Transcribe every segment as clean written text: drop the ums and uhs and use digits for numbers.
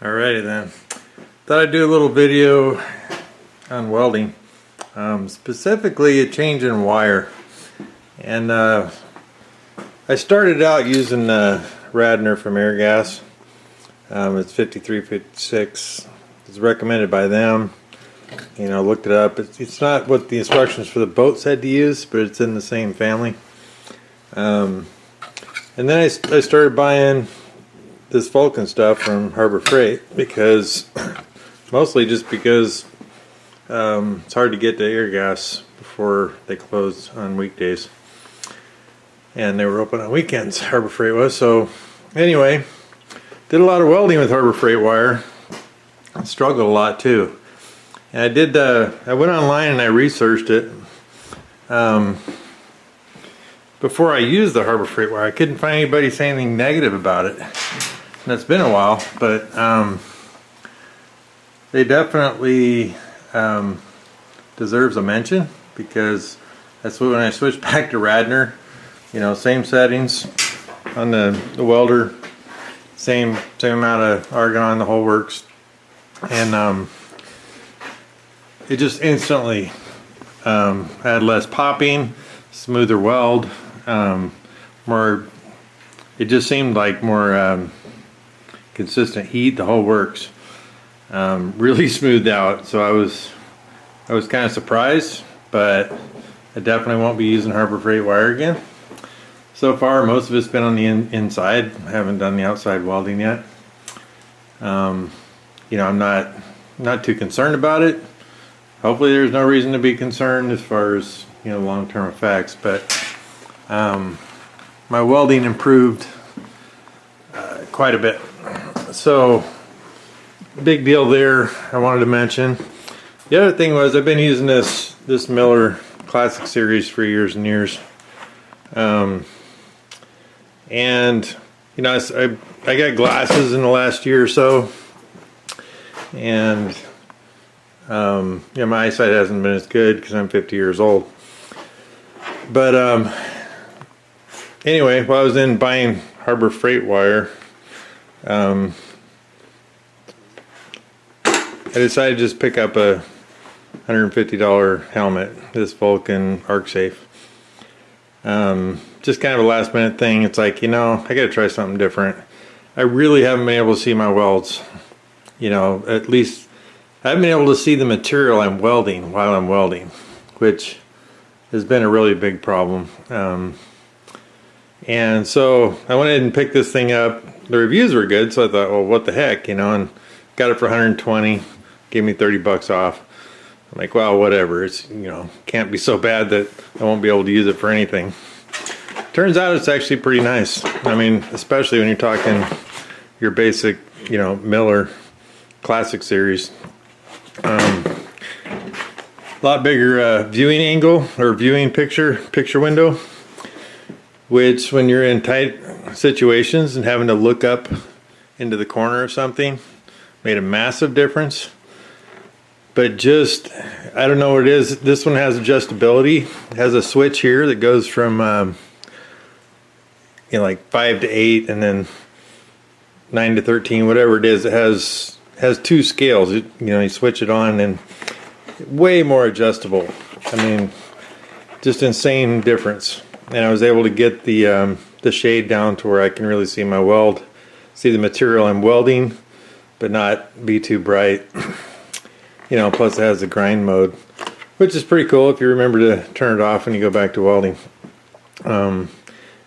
Alrighty then. Thought I'd do a little video on welding, specifically a change in wire. And I started out using Radnor from Airgas. It's 5356. It's recommended by them. You know, looked it up. It's not what the instructions for the boat said to use, but it's in the same family. And then I started buying this Vulcan stuff from Harbor Freight mostly just because it's hard to get to Airgas before they close on weekdays, and they were open on weekends. Harbor Freight was. So anyway, did a lot of welding with Harbor Freight wire. I struggled a lot too. And I went online and I researched it. Before I used the Harbor Freight wire, I couldn't find anybody saying anything negative about it. And it's been a while, but they definitely deserves a mention, because that's when I switched back to Radnor. You know, same settings on the welder, same amount of argon, the whole works, and it just instantly had less popping, smoother weld, more. It just seemed like more consistent heat, the whole works. Really smoothed out, so I was kind of surprised, but I definitely won't be using Harbor Freight wire again. So far, most of it's been on the inside. I haven't done the outside welding yet. You know, I'm not too concerned about it. Hopefully, there's no reason to be concerned as far as, you know, long-term effects. But my welding improved quite a bit. So, big deal there. I wanted to mention. The other thing was, I've been using this Miller Classic Series for years and years. And you know, I got glasses in the last year or so, and yeah, my eyesight hasn't been as good because I'm 50 years old. But anyway, while I was in buying Harbor Freight wire, I decided to just pick up a $150 helmet, this Vulcan Arc-Safe. Just kind of a last minute thing. It's like, you know, I gotta try something different. I really haven't been able to see my welds. You know, at least I haven't been able to see the material I'm welding while I'm welding, which has been a really big problem. And so I went ahead and picked this thing up. The reviews were good, so I thought, well, what the heck, you know, and got it for 120, gave me 30 bucks off. I'm like, well, whatever. It's, you know, can't be so bad that I won't be able to use it for anything. Turns out it's actually pretty nice. I mean, especially when you're talking your basic, you know, Miller Classic Series. A lot bigger viewing angle, or viewing picture window, which when you're in tight situations and having to look up into the corner of something, made a massive difference. But just, I don't know what it is. This one has adjustability. It has a switch here that goes from you know, like 5 to 8, and then 9 to 13, whatever it is. It has two scales. You know, you switch it on, and way more adjustable. I mean, just insane difference. And I was able to get the shade down to where I can really see my weld, see the material I'm welding, but not be too bright. You know, plus it has the grind mode, which is pretty cool if you remember to turn it off when you go back to welding.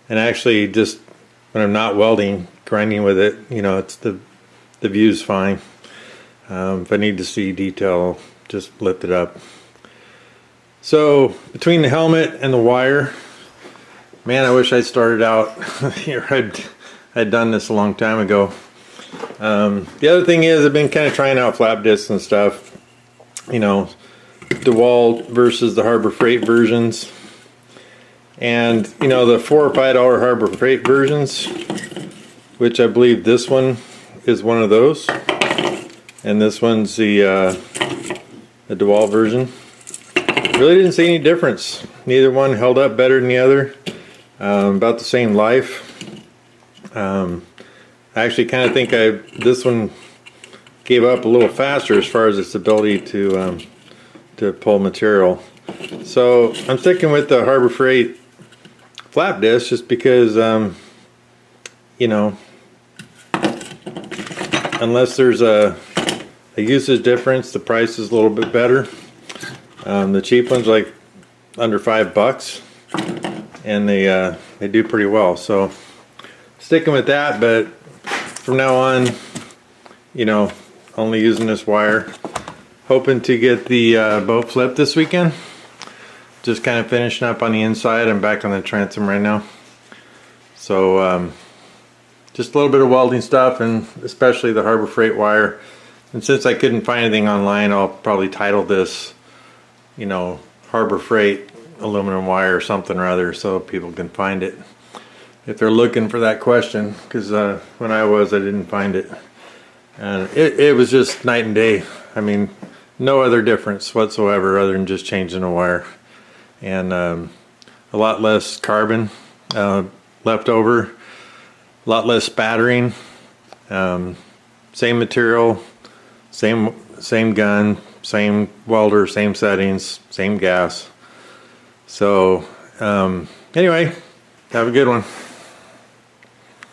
And actually, just when I'm not welding, grinding with it, you know, it's the view's fine. If I need to see detail, just lift it up. So between the helmet and the wire, man, I wish I started out here. I'd done this a long time ago. The other thing is, I've been kind of trying out flap discs and stuff. You know, DeWalt versus the Harbor Freight versions. And, you know, the $4 or $5 Harbor Freight versions, which I believe this one is one of those. And this one's the DeWalt version. Really didn't see any difference. Neither one held up better than the other. About the same life. I actually kind of think this one gave up a little faster as far as its ability to pull material. So I'm sticking with the Harbor Freight flap disc just because, you know, unless there's a usage difference, the price is a little bit better. The cheap ones like under $5, and they do pretty well. So sticking with that, but from now on, you know, only using this wire. Hoping to get the boat flipped this weekend. Just kind of finishing up on the inside. I'm back on the transom right now. So just a little bit of welding stuff, and especially the Harbor Freight wire. And since I couldn't find anything online, I'll probably title this, you know, Harbor Freight aluminum wire or something or other, so people can find it if they're looking for that question, because when I didn't find it. And it was just night and day. I mean, no other difference whatsoever other than just changing the wire. And a lot less carbon left over, a lot less spattering, same material, same gun, same welder, same settings, same gas. So anyway, have a good one.